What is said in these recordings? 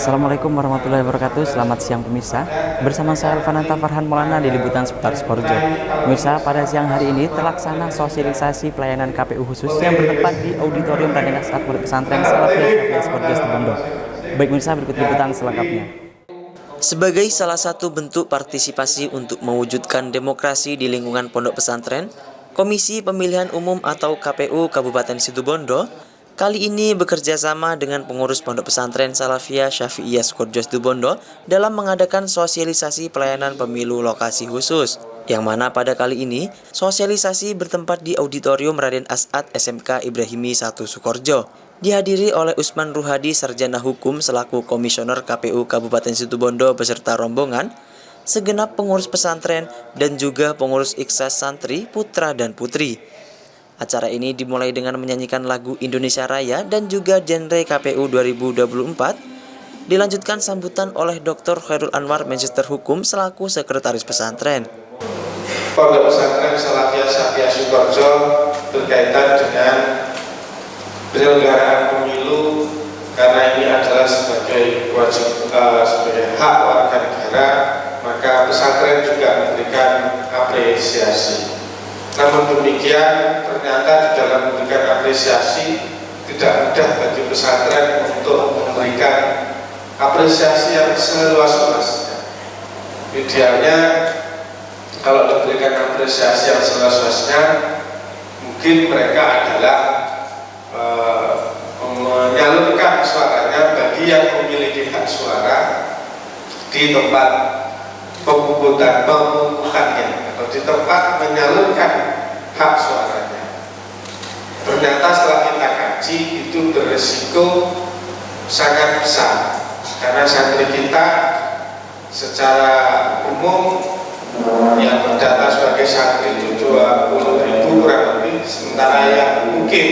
Assalamualaikum warahmatullahi wabarakatuh. Selamat siang pemirsa. Bersama saya Alfananta Farhan Maulana di Liputan Seputar Sportjo. Pemirsa, pada siang hari ini terlaksana sosialisasi pelayanan KPU khusus yang bertempat di Auditorium Raden As'ad Pondok Pesantren Salafiyah Syafiyah Sportjo Situbondo. Baik pemirsa, berikut liputan selengkapnya. Sebagai salah satu bentuk partisipasi untuk mewujudkan demokrasi di lingkungan pondok pesantren, Komisi Pemilihan Umum atau KPU Kabupaten Situbondo kali ini bekerja sama dengan pengurus pondok pesantren Salafiyah Syafiyah Sportjo Situbondo dalam mengadakan sosialisasi pelayanan pemilu lokasi khusus, yang mana pada kali ini sosialisasi bertempat di Auditorium Raden As'ad SMK Ibrahimi 1 Sukorjo. Dihadiri oleh Usman Ruhadi, Sarjana Hukum selaku Komisioner KPU Kabupaten Situbondo beserta rombongan, segenap pengurus pesantren, dan juga pengurus Iksas Santri, Putra dan Putri. Acara ini dimulai dengan menyanyikan lagu Indonesia Raya dan juga genre KPU 2024, dilanjutkan sambutan oleh Dr. Khairul Anwar, Magister Hukum selaku Sekretaris Pesantren. Pondok Pesantren Salafiyah Syafiyah Sukorjo berkaitan dengan penyelenggaraan pemilu, karena ini adalah sebagai wajib sebagai hak warga negara, maka pesantren juga memberikan apresiasi. Namun demikian, ternyata di dalam memberikan apresiasi tidak mudah bagi pesantren untuk memberikan apresiasi yang seluas-luasnya. Idealnya kalau diberikan apresiasi yang seluas-luasnya, mungkin mereka adalah menyalurkan suaranya bagi yang memiliki hak suara di tempat pemungutannya atau di tempat menyalurkan hak suaranya. Ternyata setelah kita kaji, itu berisiko sangat besar, karena santri kita secara umum yang terdata sebagai santri itu 20.000 kurang lebih, sementara yang mungkin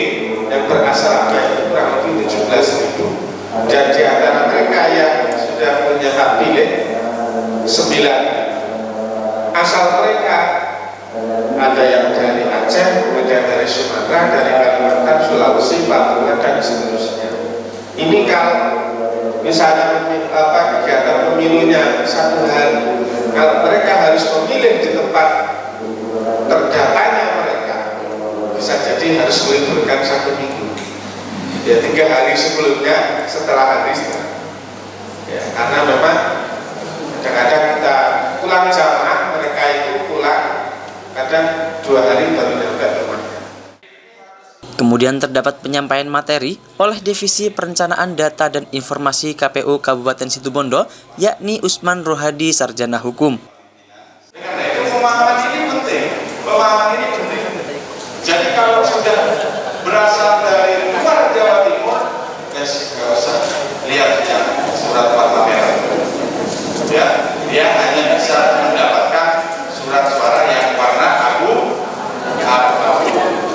yang berasrama itu kurang lebih 17.000, dan di antara mereka yang sudah punya hak pilih 9. Asal mereka ada yang dari Aceh, kemudian dari Sumatera, dari Kalimantan, Sulawesi, Papua, dan seterusnya. Ini kalau misalnya kegiatan pemilunya 1 hari, kalau mereka harus memilih di tempat terdatanya mereka, bisa jadi harus meliburkan 1 minggu, ya 3 hari sebelumnya, setelah hari setelah. Ya, karena memang kadang-kadang kita pulang jamaah, mereka itu pulang kadang 2 hari baru nyampe rumahnya. Kemudian terdapat penyampaian materi oleh Divisi Perencanaan Data dan Informasi KPU Kabupaten Situbondo, yakni Usman Rohadi, Sarjana Hukum. Karena itu pemahaman ini penting, Jadi kalau sudah berasal dari luar Jawa Timur, ya nggak usah lihat yang surat warna merah. Ya, dia hanya bisa mendapatkan surat suara yang warna abu.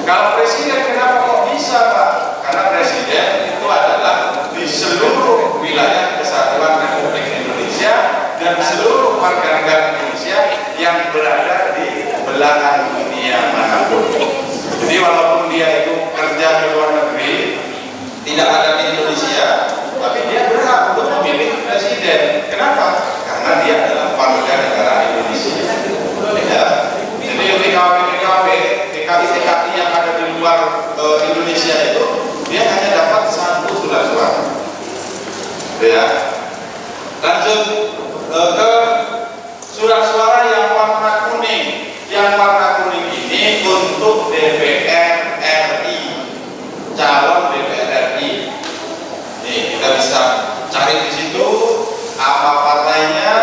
Kalau presiden, kenapa kok bisa, Pak? Karena presiden itu adalah di seluruh wilayah kesatuan Republik Indonesia dan seluruh warga negara Indonesia yang berada di belahan dunia manapun. Jadi walaupun dia itu kerja di luar negeri, tidak ada di Indonesia, tapi dia berhak untuk memilih presiden. Kenapa? Karena dia adalah warga negara Indonesia. Ya. Jadi TKI yang ada di luar Indonesia itu, dia hanya dapat 1 surat suara. Ya. Lanjut ke surat suara yang warna kuning. Yang warna kuning ini untuk DPR RI, calon DPR RI. Nih, kita bisa cari di situ apa partainya,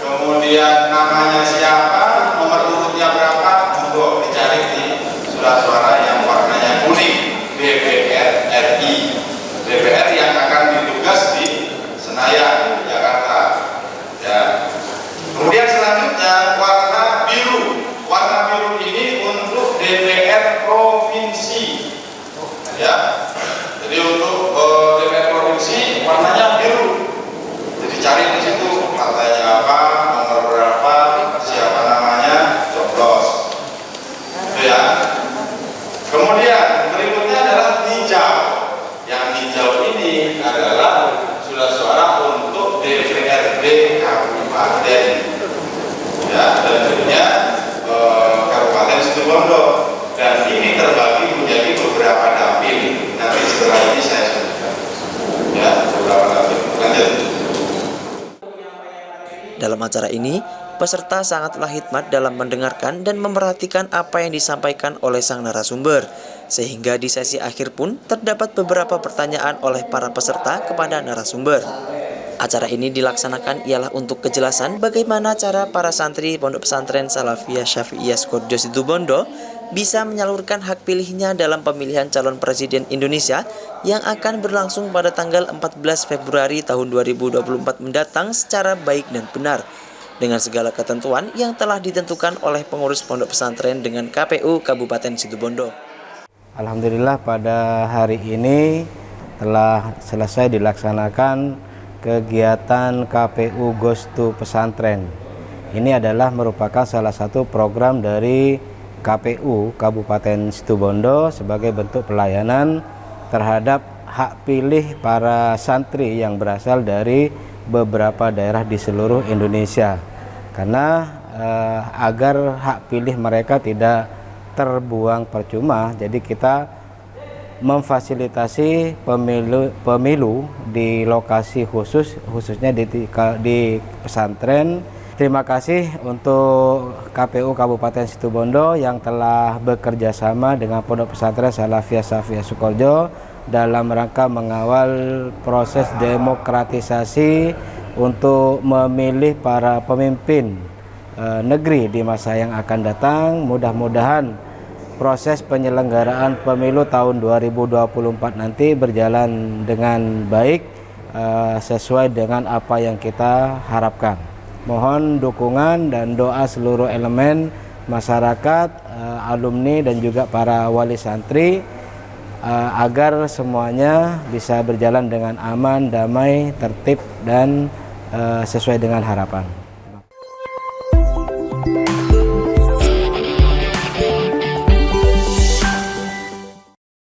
kemudian namanya siapa, nomor urutnya berapa, monggo dicari di surat suara yang warnanya kuning, DPR RI. DPR yang akan ditugas di Senayan, Jakarta. Ya. Kemudian selanjutnya warna biru. Warna biru ini untuk DPR provinsi. Ya. Dalam acara ini, peserta sangatlah hikmat dalam mendengarkan dan memperhatikan apa yang disampaikan oleh sang narasumber, sehingga di sesi akhir pun terdapat beberapa pertanyaan oleh para peserta kepada narasumber. Acara ini dilaksanakan ialah untuk kejelasan bagaimana cara para santri Pondok Pesantren Salafiyah Syafi'iyah Sukoharjo Situbondo bisa menyalurkan hak pilihnya dalam pemilihan calon presiden Indonesia yang akan berlangsung pada tanggal 14 Februari tahun 2024 mendatang secara baik dan benar, dengan segala ketentuan yang telah ditentukan oleh pengurus Pondok Pesantren dengan KPU Kabupaten Situbondo. Alhamdulillah pada hari ini telah selesai dilaksanakan kegiatan KPU Gostu Pesantren. Ini adalah merupakan salah satu program dari KPU Kabupaten Situbondo sebagai bentuk pelayanan terhadap hak pilih para santri yang berasal dari beberapa daerah di seluruh Indonesia. Karena agar hak pilih mereka tidak terbuang percuma, jadi kita memfasilitasi pemilu di lokasi khususnya di pesantren. Terima kasih untuk KPU Kabupaten Situbondo yang telah bekerja sama dengan Pondok Pesantren Salafiyah Syafi'iyah Sukoharjo dalam rangka mengawal proses demokratisasi untuk memilih para pemimpin negeri di masa yang akan datang. Mudah-mudahan proses penyelenggaraan pemilu tahun 2024 nanti berjalan dengan baik sesuai dengan apa yang kita harapkan. Mohon dukungan dan doa seluruh elemen masyarakat, alumni dan juga para wali santri agar semuanya bisa berjalan dengan aman, damai, tertib dan sesuai dengan harapan.